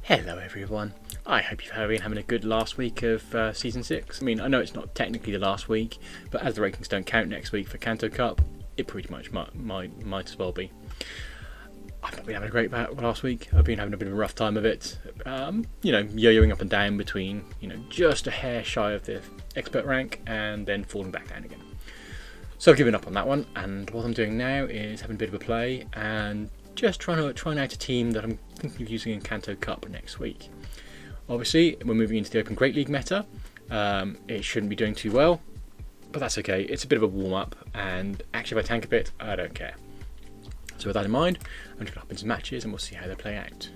Hello everyone, I hope you've been having a good last week of Season 6. I mean, I know it's not technically the last week, but as the rankings don't count next week for Kanto Cup, it pretty much might as well be. I've not been having a great last week. I've been having a bit of a rough time of it. Yo-yoing up and down between, just a hair shy of the expert rank and then falling back down again. So I've given up on that one, and what I'm doing now is having a bit of a play and just trying out a team that I'm thinking of using in Kanto Cup next week. Obviously, we're moving into the Open Great League meta. It shouldn't be doing too well, but that's okay. It's a bit of a warm-up, and actually if I tank a bit, I don't care. So with that in mind, I'm just going to hop into matches and we'll see how they play out.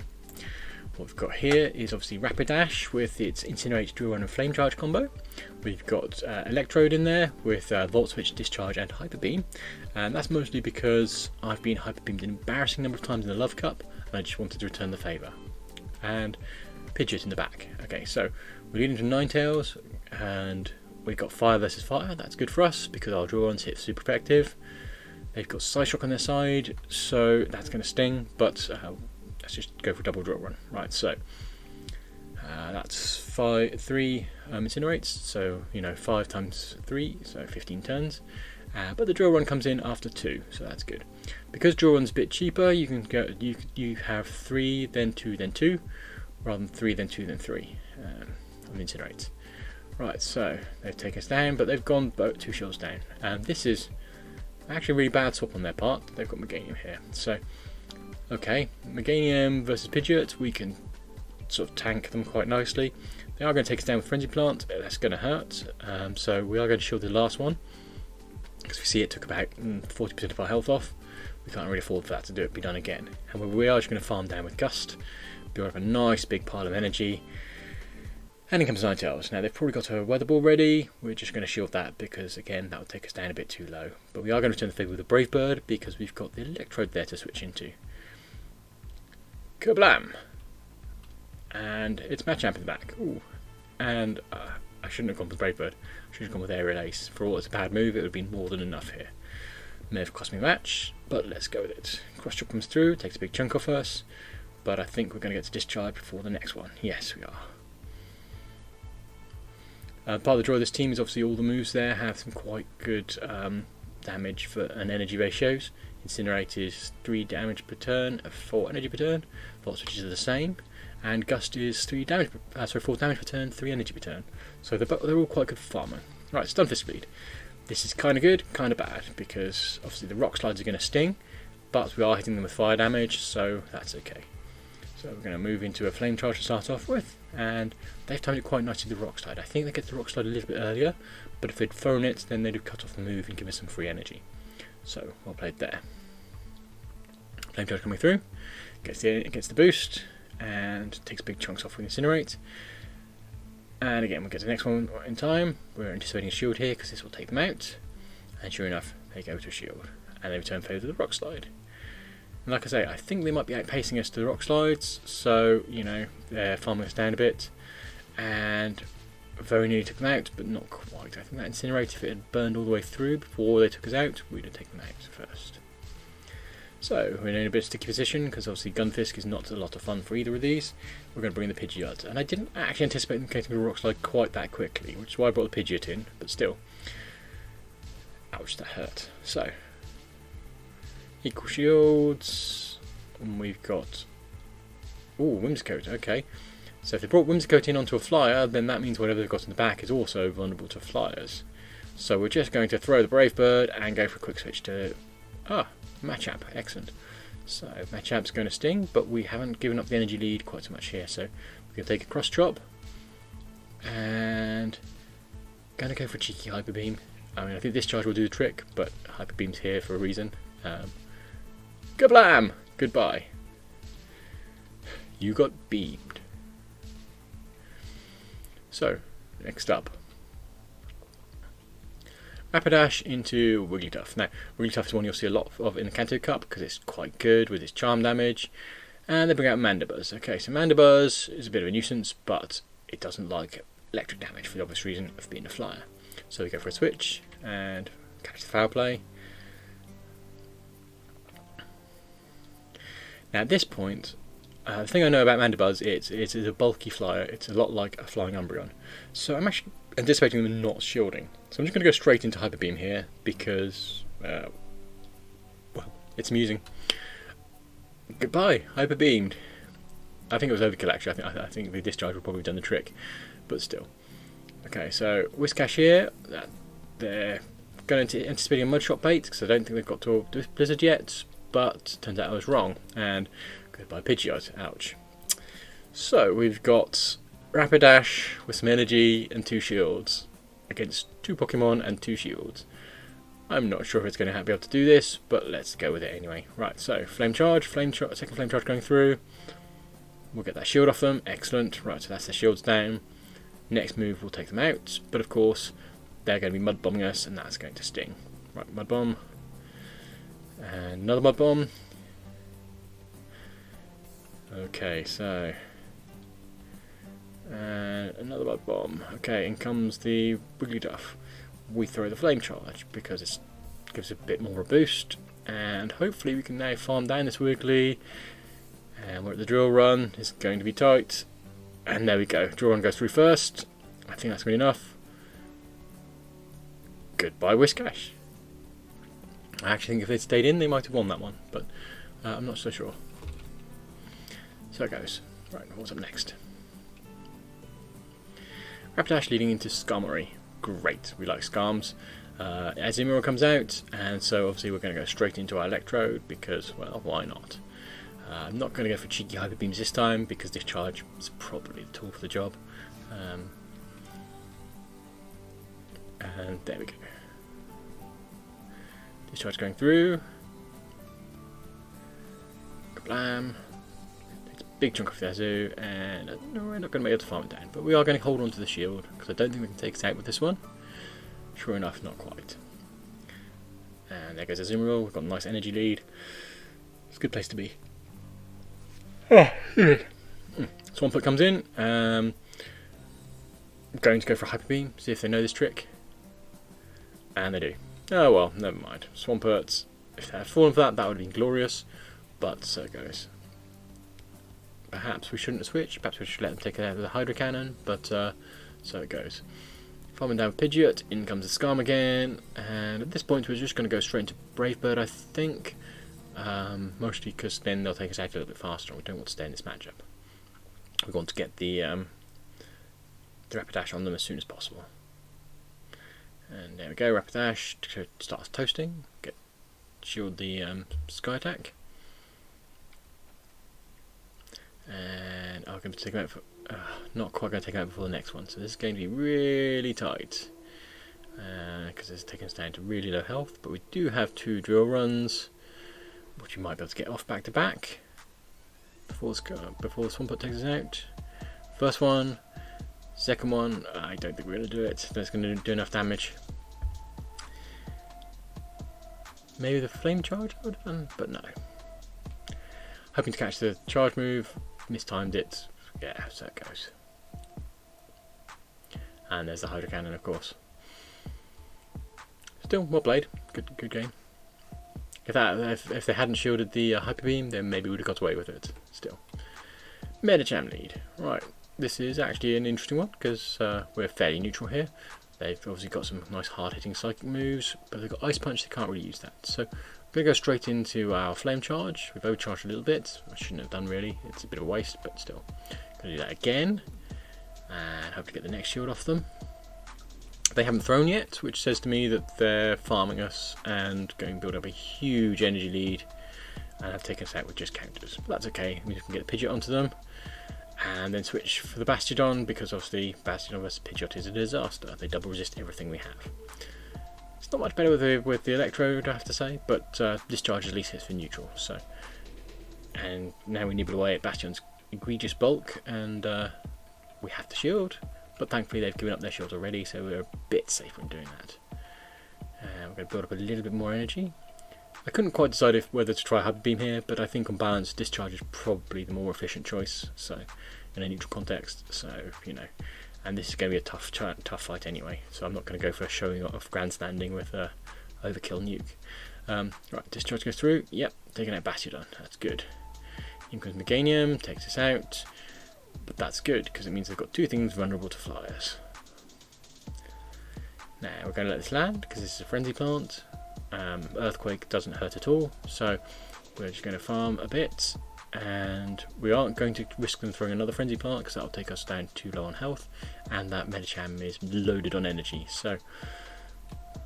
What we've got here is obviously Rapidash with its Incinerate, Drill Run and Flame Charge combo. We've got Electrode in there with Volt Switch, Discharge and Hyperbeam. And that's mostly because I've been Hyperbeamed an embarrassing number of times in the Love Cup and I just wanted to return the favour. And Pidgeot in the back. Okay, so we're leading to Ninetales and we've got Fire versus Fire. That's good for us because our Drill Runs hit super effective. They've got Side Shock on their side, so that's going to sting, but let's just go for double Drill Run. Right, so that's 3 incinerates, so 5 times 3, so 15 turns. But the Drill Run comes in after 2, so that's good. Because Drill Run's a bit cheaper, you can go. You have 3, then 2, then 2, rather than 3, then 2, then 3 on incinerates. Right, so they've taken us down, but they've gone 2 shells down, and this is actually a really bad swap on their part. They've got Meganium here, so okay, Meganium versus Pidgeot, we can sort of tank them quite nicely. They are going to take us down with Frenzy Plant, that's going to hurt, so we are going to shield the last one, because we see it took about 40% of our health off. We can't really afford for that to be done again, and we are just going to farm down with Gust, build up a nice big pile of energy, and in comes Ninetales. Now they've probably got a Weather Ball ready. We're just going to shield that because again that would take us down a bit too low. But we are going to return the favour with a Brave Bird because we've got the Electrode there to switch into. Kablam! And it's Machamp in the back. Ooh. And I shouldn't have gone with Brave Bird. I should have gone with Aerial Ace. For all it's a bad move, it would have been more than enough here. May have cost me a match, but let's go with it. Cross Chop comes through, takes a big chunk off us, but I think we're going to get to Discharge before the next one. Yes, we are. Part of the draw of this team is obviously all the moves there have some quite good damage for and energy ratios. Incinerate is 3 damage per turn, 4 energy per turn. Volt Switches are the same, and Gust is 4 damage per turn, 3 energy per turn. So they're all quite good for farming. Right, Stunfisk Speed. This is kind of good, kind of bad, because obviously the Rock Slides are going to sting, but we are hitting them with fire damage, so that's okay. So we're going to move into a Flame Charge to start off with, and they've timed it quite nicely with the Rock Slide. I think they get the Rock Slide a little bit earlier, but if they'd thrown it, then they'd have cut off the move and give us some free energy. So, well played there. Flame Charge coming through, gets the boost, and takes big chunks off with Incinerate. And again, we'll get to the next one in time. We're anticipating a shield here, because this will take them out. And sure enough, they go to a shield, and they return favour to the Rock Slide. And like I say, I think they might be outpacing us to the Rock Slides, so, they're farming us down a bit, and very nearly took them out, but not quite. I think that Incinerate, if it had burned all the way through before they took us out, we'd have taken them out first. So, we're in a bit of sticky position, because obviously Gunfisk is not a lot of fun for either of these. We're going to bring the Pidgeot, and I didn't actually anticipate them getting to the Rock Slide quite that quickly, which is why I brought the Pidgeot in, but still. Ouch, that hurt. So, equal shields, and we've got Whimsicott, okay. So if they brought Whimsicott in onto a flyer, then that means whatever they've got in the back is also vulnerable to flyers. So we're just going to throw the Brave Bird and go for a quick switch to Machamp, excellent. So Machamp's going to sting, but we haven't given up the energy lead quite so much here, so we're going to take a Cross Chop and going to go for a cheeky Hyperbeam. I mean, I think Discharge will do the trick, but Hyperbeam's here for a reason. Kablam! Goodbye. You got beamed. So, next up. Rapidash into Wigglytuff. Now, Wigglytuff is one you'll see a lot of in the Kanto Cup because it's quite good with its charm damage. And they bring out Mandibuzz. Okay, so Mandibuzz is a bit of a nuisance, but it doesn't like electric damage for the obvious reason of being a flyer. So we go for a switch and catch the foul play. Now at this point, The thing I know about Mandibuzz, it's a bulky flyer. It's a lot like a flying Umbreon. So I'm actually anticipating them not shielding. So I'm just going to go straight into Hyperbeam here because, well, it's amusing. Goodbye, Hyperbeamed. I think it was overkill actually. I think the discharge would probably have done the trick, but still. Okay, so Whiscash here. They're going to anticipating a Mudshot bait because I don't think they've got to Blizzard yet, but turns out I was wrong. And goodbye Pidgeot. Ouch. So we've got Rapidash with some energy and 2 shields against 2 Pokemon and 2 shields. I'm not sure if it's going to be able to do this, but let's go with it anyway. Right, so Flame Charge, second Flame Charge going through. We'll get that shield off them. Excellent. Right, so that's their shields down. Next move will take them out, but of course they're going to be Mud Bombing us, and that's going to sting. Right, Mud Bomb. And another Mud Bomb. Okay, so... and another Mud Bomb. Okay, in comes the Wigglytuff. We throw the Flame Charge because it gives a bit more of a boost, and hopefully we can now farm down this Wiggly. And we're at the drill run. It's going to be tight, and there we go. Drill run goes through first. I think that's going to be enough. Goodbye Whiscash. I actually think if they'd stayed in, they might have won that one, but I'm not so sure. So it goes. Right, what's up next? Rapidash leading into Skarmory. Great, we like Skarms. Azumarill comes out, and so obviously we're going to go straight into our Electrode because, well, why not? I'm not going to go for cheeky Hyperbeams this time because Discharge is probably the tool for the job. And there we go. Discharge going through. Kablam. Takes a big chunk off the Azu, and no, we're not going to be able to farm it down, but we are going to hold on to the shield because I don't think we can take it out with this one. Sure enough, not quite. And there goes Azumarill. We've got a nice energy lead. It's a good place to be. Swampert comes in. I'm going to go for a Hyper Beam, see if they know this trick. And they do. Oh well, never mind. Swamperts, if they had fallen for that, that would have been glorious. But so it goes. Perhaps we shouldn't have switched. Perhaps we should let them take it out with a Hydro Cannon. But so it goes. Farming down Pidgeot. In comes the Skarm again. And at this point, we're just going to go straight into Brave Bird, I think. Mostly because then they'll take us out a little bit faster, and we don't want to stay in this matchup. We want to get the Rapidash on them as soon as possible. And there we go, Rapidash starts toasting. Shield the Sky Attack. And I'm going to take him out for... not quite going to take him out before the next one, so this is going to be really tight. Because it's taking us down to really low health, but we do have 2 drill runs, which we might be able to get off back to back before the Swampert takes us out. First one, second one, I don't think we're going to do it. That's going to do enough damage. Maybe the Flame Charge I would have done, but no. Hoping to catch the charge move, mistimed it. Yeah, so it goes. And there's the Hydro Cannon, of course. Still, well played. Good game. If they hadn't shielded the Hyper Beam, then maybe we would have got away with it. Still. Medicham lead. Right, this is actually an interesting one because we're fairly neutral here. They've obviously got some nice hard-hitting psychic moves, but they've got Ice Punch, they can't really use that. So we're going to go straight into our Flame Charge. We've overcharged a little bit. I shouldn't have done really. It's a bit of a waste, but still. Going to do that again. And hope to get the next shield off them. They haven't thrown yet, which says to me that they're farming us and going to build up a huge energy lead and have taken us out with just counters. But that's okay, we can get the Pidgeot onto them and then switch for the Bastiodon because obviously Bastiodon versus Pidgeot is a disaster. They double resist everything we have. It's not much better with the Electrode, I have to say, but Discharge at least hits for neutral. So, and now we nibble away at Bastion's egregious bulk and we have to shield. But thankfully they've given up their shields already, so we're a bit safer in doing that. We're going to build up a little bit more energy. I couldn't quite decide whether to try Hyperbeam here, but I think on balance Discharge is probably the more efficient choice. So in a neutral context, so you know, and this is going to be a tough fight anyway. So I'm not going to go for a showing off grandstanding with a overkill nuke. Right, Discharge goes through. Yep, taking out Bastiodon. That's good. In comes Meganium, takes us out. But that's good, because it means they've got two things vulnerable to flyers. Now we're going to let this land, because this is a frenzy plant. Earthquake doesn't hurt at all, so we're just going to farm a bit. And we aren't going to risk them throwing another frenzy plant, because that'll take us down too low on health. And that Medicham is loaded on energy, so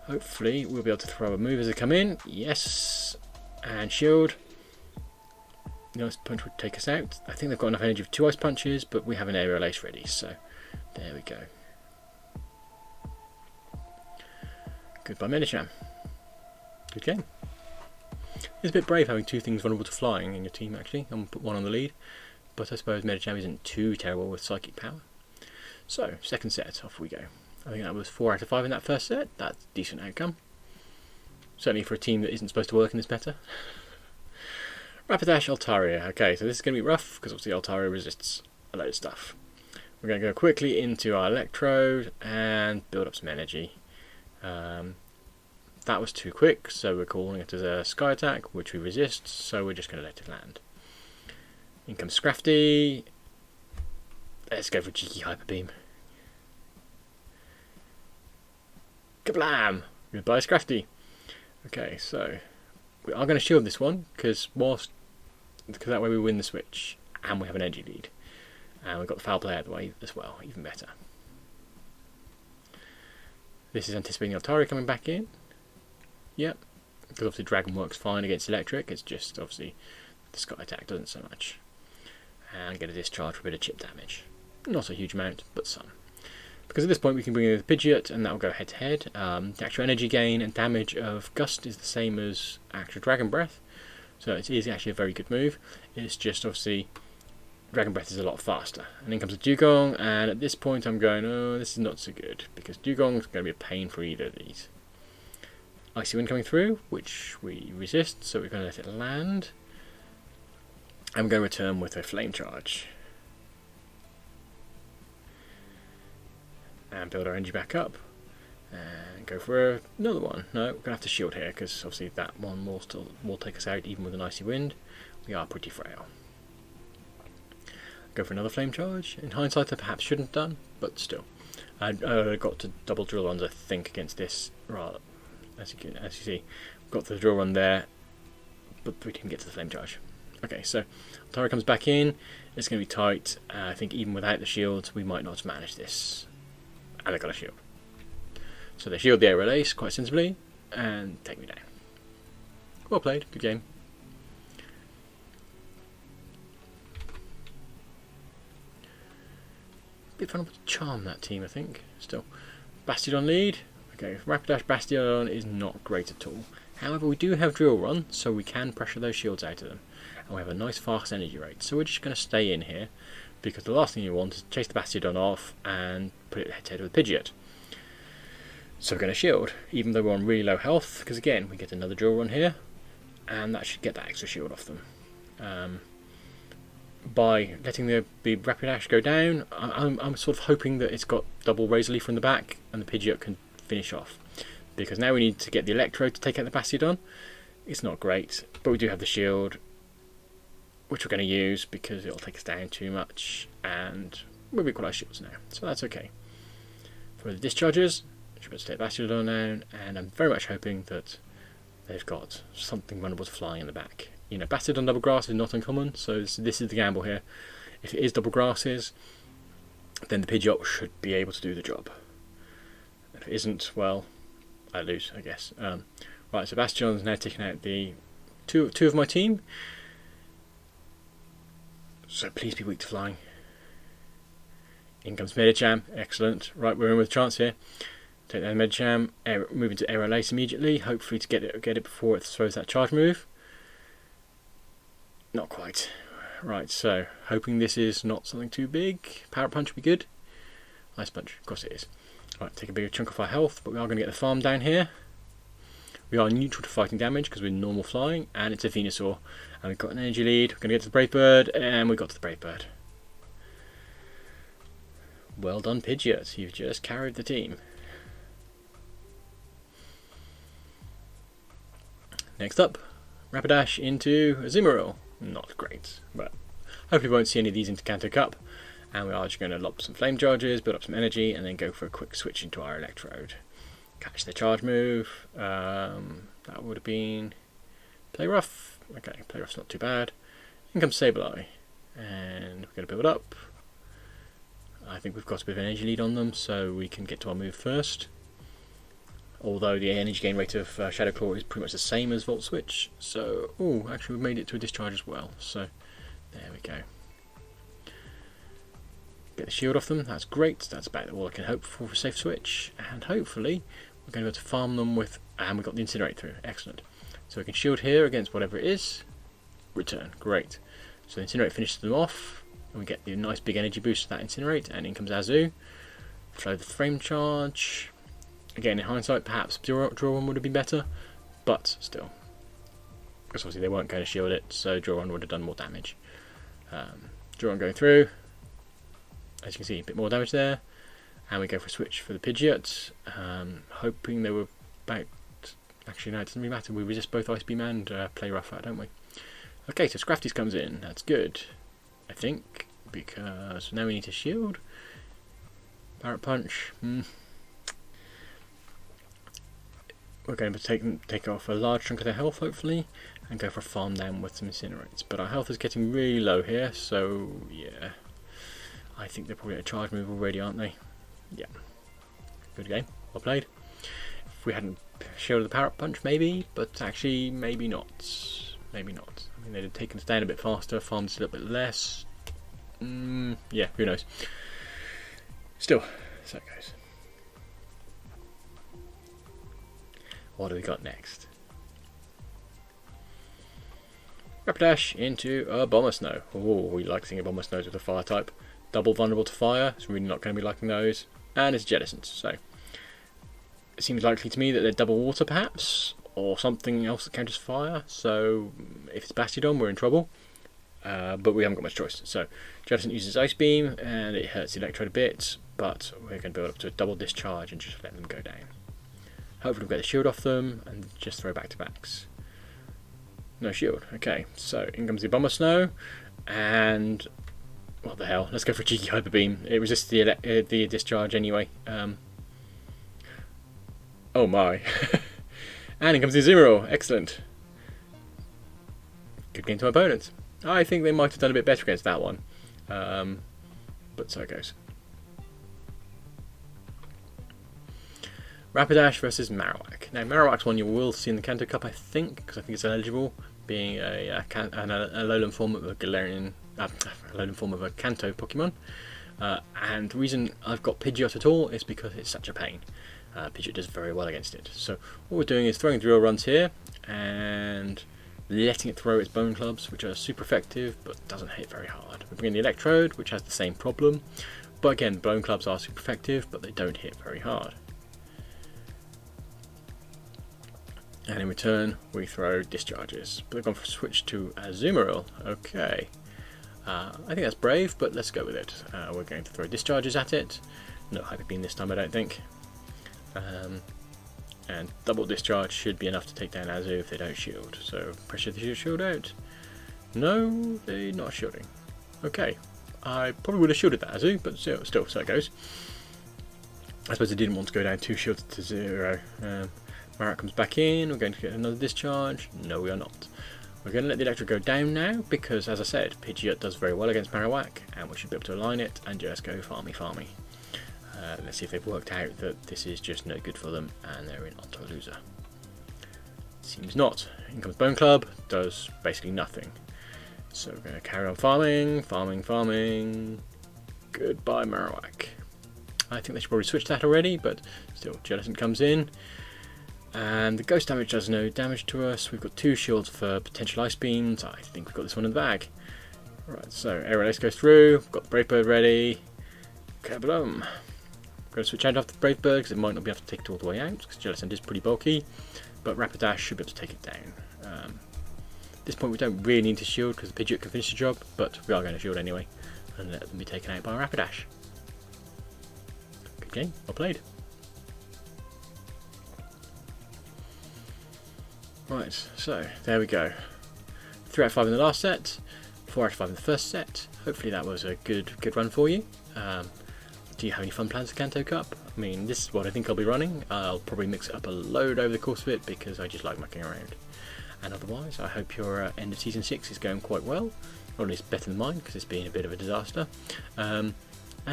hopefully we'll be able to throw a move as they come in. Yes, and shield. The ice punch would take us out. I think they've got enough energy for 2 ice punches, but we have an aerial ace ready, so there we go. Goodbye Medicham. Good game. It's a bit brave having 2 things vulnerable to flying in your team actually. I'm going to put 1 on the lead, but I suppose Medicham isn't too terrible with psychic power. So, second set, off we go. I think that was 4 out of 5 in that first set. That's a decent outcome. Certainly for a team that isn't supposed to work in this meta. Rapidash, Altaria. Okay, so this is going to be rough because obviously Altaria resists a load of stuff. We're going to go quickly into our Electrode and build up some energy. That was too quick, so we're calling it as a Sky Attack, which we resist, so we're just going to let it land. In comes Scrafty. Let's go for cheeky Hyperbeam. Kablam! Goodbye Scrafty. Okay, so we are going to shield this one because that way we win the switch and we have an energy lead, and we've got the foul play out of the way as well, even better. This is anticipating Altaria coming back in. Yep, because obviously Dragon works fine against electric. It's just obviously the Sky Attack doesn't so much, and get a discharge for a bit of chip damage. Not a huge amount, but some. Because at this point we can bring in the Pidgeot and that will go head to head. The actual energy gain and damage of Gust is the same as actual Dragon Breath, so it is actually a very good move. It's just obviously Dragon Breath is a lot faster. And then comes a Dugong, and at this point I'm going, oh, this is not so good, because Dugong is going to be a pain for either of these. Icy Wind coming through, which we resist, so we're going to let it land. And we're going to return with a Flame Charge. And build our energy back up and go for another one. No, we're going to have to shield here because obviously that one will take us out even with an icy wind. We are pretty frail. Go for another flame charge. In hindsight I perhaps shouldn't have done, but still. I got to double drill runs I think against this, rather, as you see. Got the drill run there, but we didn't get to the flame charge. Okay, so Tara comes back in. It's going to be tight. I think even without the shields we might not manage this. And they've got a shield. So they shield the aerial ace quite sensibly and take me down. Well played, good game. Bit fun to charm that team, I think. Still. Bastiodon lead. Okay, Rapidash Bastiodon is not great at all. However, we do have Drill Run, so we can pressure those shields out of them. And we have a nice fast energy rate. So we're just going to stay in here, because the last thing you want is to chase the Bastiodon off and put it head to head with Pidgeot. So we're going to shield, even though we're on really low health, because again, we get another drill run here, and that should get that extra shield off them. By letting the Rapidash go down, I'm sort of hoping that it's got double Razor Leaf from the back, and the Pidgeot can finish off. Because now we need to get the Electrode to take out the Bastiodon. It's not great, but we do have the shield, which we're going to use because it'll take us down too much, and we've equalised shields now, so that's okay. For the discharges, should be able to take Bastiodon down, and I'm very much hoping that they've got something vulnerable to flying in the back. You know, Bastiodon double grass is not uncommon, so this is the gamble here. If it is double grasses, then the Pidgeot should be able to do the job. If it isn't, well, I lose, I guess. Right, so Bastion's now taking out the two of my team. So please be weak to flying. In comes Medicham, excellent. Right, we're in with a chance here. Take down Medicham, move into Aerial Ace immediately, hopefully to get it before it throws that charge move. Not quite. Right, so hoping this is not something too big. Power Punch would be good. Ice Punch, of course it is. Right, take a bigger chunk of our health, but we are going to get the farm down here. We are neutral to fighting damage because we're normal flying, and it's a Venusaur. And we've got an energy lead, we're going to get to the Brave Bird, and we got to the Brave Bird. Well done Pidgeot, you've just carried the team. Next up, Rapidash into Azumarill. not great. But hopefully we won't see any of these into Kanto Cup, and we are just going to lob some flame charges, build up some energy, and then go for a quick switch into our Electrode. Catch the charge move. That would have been Play Rough. Okay, Play Rough's not too bad. In comes Sableye, and we're going to build up. I think we've got a bit of an energy lead on them, so we can get to our move first. Although the energy gain rate of Shadow Claw is pretty much the same as Volt Switch, so actually we've made it to a discharge as well. So there we go. Get the shield off them. That's great. That's about all I can hope for a safe switch, and hopefully we're going to be able to farm them with. And we got the incinerate through. Excellent. So we can shield here against whatever it is. Return. Great. So the incinerate finishes them off. And we get the nice big energy boost of that incinerate, and in comes Azu. Throw the frame charge. Again, in hindsight, perhaps draw one would have been better, but still. Because obviously they weren't going to shield it, so draw one would have done more damage. Draw one going through. As you can see, a bit more damage there. And we go for a switch for the Pidgeot. Hoping they were back. Actually, no, it doesn't really matter. We resist both Ice Beam and Play Rough out, don't we? Okay, so Scrafty's comes in. That's good. I think, because now we need to shield. Parrot Punch. We're going to take off a large chunk of their health, hopefully, and go for a farm down with some incinerates. But our health is getting really low here, so yeah. I think they're probably at a charge move already, aren't they? Yeah. Good game. Well played. If we hadn't shielded the Parrot Punch, maybe, but actually, maybe not. Maybe not. I mean, they'd have taken us down a bit faster, farmed us a little bit less. Yeah, who knows. Still, so it goes. What do we got next? Rapidash into a Bomber Snow. Oh, we like seeing a Bomber Snows with a fire type. Double vulnerable to fire, so we're really not going to be liking those. And it's jettisoned, so it seems likely to me that they're double water perhaps, or something else that counters fire. So if it's Bastiodon, we're in trouble. But we haven't got much choice. So Jettison uses Ice Beam, and it hurts the Electrode a bit, but we're going to build up to a double discharge and just let them go down. Hopefully we'll get the shield off them and just throw back to backs. No shield. Okay, so in comes the Bomber Snow, and what the hell? Let's go for a cheeky Hyper Beam. It resists the discharge anyway. Oh my! And in comes the Azumarill. Excellent. Good game to my opponents. I think they might have done a bit better against that one, but so it goes. Rapidash versus Marowak. Now Marowak's one you will see in the Kanto Cup, I think, because I think it's eligible, being a lowland form of a Galarian, lowland form of a Kanto Pokemon. And the reason I've got Pidgeot at all is because it's such a pain. Pidgeot does very well against it. So what we're doing is throwing drill runs here and letting it throw its bone clubs, which are super effective but doesn't hit very hard. We bring in the Electrode, which has the same problem, but again, bone clubs are super effective but they don't hit very hard. And in return, we throw discharges. But they've gone for a switch to Azumarill. Okay. I think that's brave, but let's go with it. We're going to throw discharges at it. No Hyper Beam this time, I don't think. And double discharge should be enough to take down Azu if they don't shield. So pressure the shield out. No, they're not shielding. Okay. I probably would have shielded that Azu, but still, so it goes. I suppose I didn't want to go down 2 shields to 0. Marowak comes back in, we're going to get another discharge. No, we are not. We're going to let the Electrode go down now, because as I said, Pidgeot does very well against Marowak, and we should be able to align it and just go farmy. Let's see if they've worked out that this is just no good for them, and they're in onto a loser. Seems not. In comes Bone Club, does basically nothing. So we're going to carry on farming. Goodbye Marowak. I think they should probably switch that already, but still, Jettison comes in. And the Ghost damage does no damage to us. We've got 2 shields for potential Ice Beams. I think we've got this one in the bag. Right, so Aerial Ace goes through. We've got Brave Bird ready. Kaboom. I'm going to switch out after Brave Bird because it might not be able to take it all the way out because Jettison is pretty bulky. But Rapidash should be able to take it down. At this point we don't really need to shield because the Pidgeot can finish the job, but we are going to shield anyway and let them be taken out by Rapidash. Good game, well played. Right, so there we go. 3 out of 5 in the last set, 4 out of 5 in the first set. Hopefully that was a good run for you. Do you have any fun plans for Kanto Cup? I mean, this is what I think I'll be running. I'll probably mix it up a load over the course of it because I just like mucking around. And otherwise, I hope your end of Season 6 is going quite well, or at least better than mine because it's been a bit of a disaster. And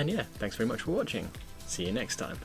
yeah, thanks very much for watching. See you next time.